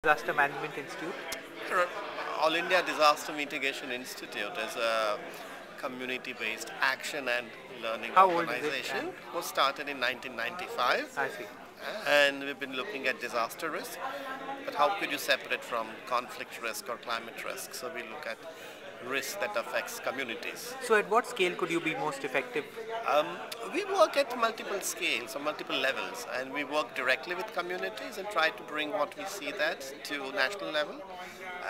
Disaster Management Institute. All India Disaster Mitigation Institute is a community-based action and learning How old is it? organization. It was started in 1995, I see. and we've been looking at disaster risk. But how could you separate from conflict risk or climate risk? So we look at risk that affects communities. So, at what scale could you be most effective? Um, we work at multiple scales or multiple levels, and we work directly with communities and try to bring what we see that to national level,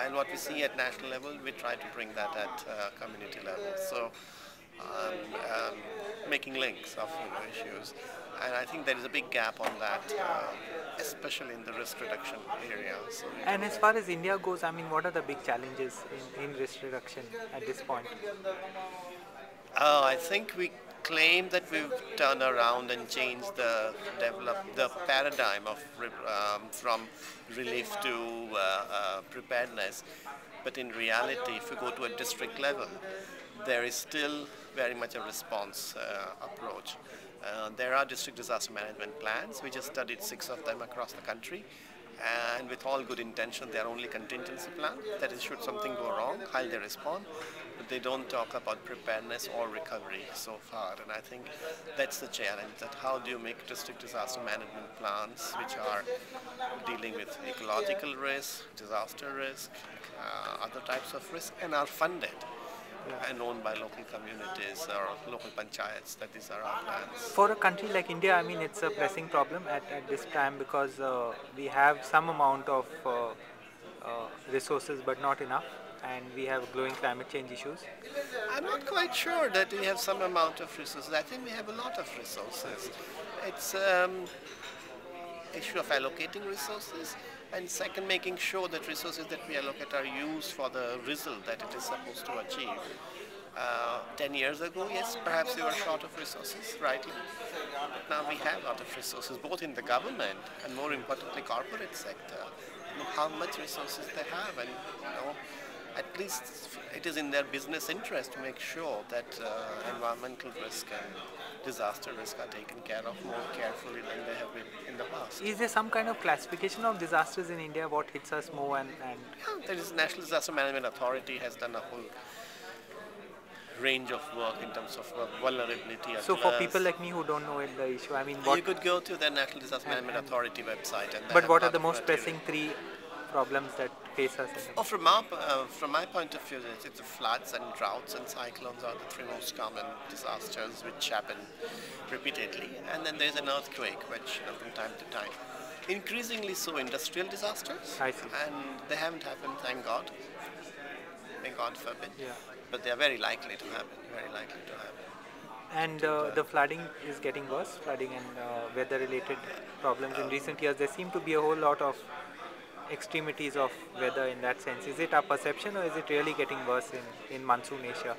and what we see at national level, we try to bring that at community level. So, um, making links of issues, and I think there is a big gap on that, especially in the risk reduction area. So And as far as India goes, I mean, what are the big challenges in risk reduction at this point? I think we claim that we've turned around and changed the paradigm of from relief to preparedness. But in reality, if you go to a district level, there is still very much a response approach. There are district disaster management plans. We just studied 6 of them across the country. And with all good intention, they are only contingency plan. That is, should something go wrong, how they respond. But they don't talk about preparedness or recovery so far. And I think that's the challenge, that how do you make district disaster management plans which are dealing with ecological risk, disaster risk, other types of risk, and are funded and owned by local communities or local panchayats. That these are our plans. For a country like India, I mean, it's a pressing problem at this time because we have some amount of resources but not enough, and we have glowing climate change issues. I'm not quite sure that we have some amount of resources. I think we have a lot of resources. It's issue of allocating resources, and second, making sure that resources that we allocate are used for the result that it is supposed to achieve. 10 years ago, yes, perhaps we were short of resources, rightly. But now we have a lot of resources, both in the government and more importantly corporate sector. How much resources they have, and at least it is in their business interest to make sure that environmental risk and disaster risk are taken care of more carefully than they have been in the past. Is there some kind of classification of disasters in India? What hits us more Yeah, there is National Disaster Management Authority has done a whole range of work in terms of vulnerability. So for people like me who don't know the issue, I mean, what? You could go to the National Disaster Management Authority website. And but what are the most pressing 3 problems that face us? Oh, from my point of view, it's the floods and droughts and cyclones are the 3 most common disasters which happen repeatedly. And then there's an earthquake, which from time to time. Increasingly so industrial disasters. I see. And they haven't happened, thank God. Thank God forbid. Yeah. But they are very likely to happen, very likely to happen. And the flooding is getting worse, flooding and weather-related problems in recent years. There seem to be a whole lot of extremities of weather in that sense. Is it our perception, or is it really getting worse in monsoon Asia?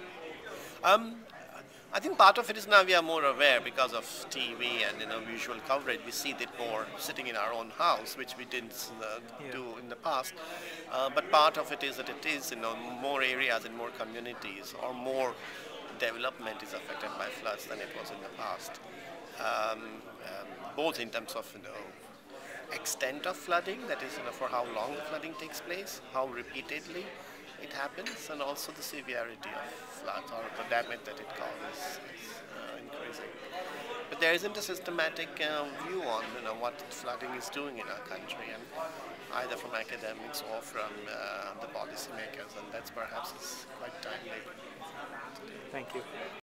I think part of it is now we are more aware because of TV and visual coverage. We see it more sitting in our own house, which we didn't do in the past. But part of it is that it is more areas and more communities, or more development is affected by floods than it was in the past. Both in terms of extent of flooding, that is for how long the flooding takes place, how repeatedly it happens, and also the severity of floods or the damage that it causes is increasing. But there isn't a systematic view on what flooding is doing in our country, and either from academics or from the policymakers, and that's perhaps quite timely. Thank you.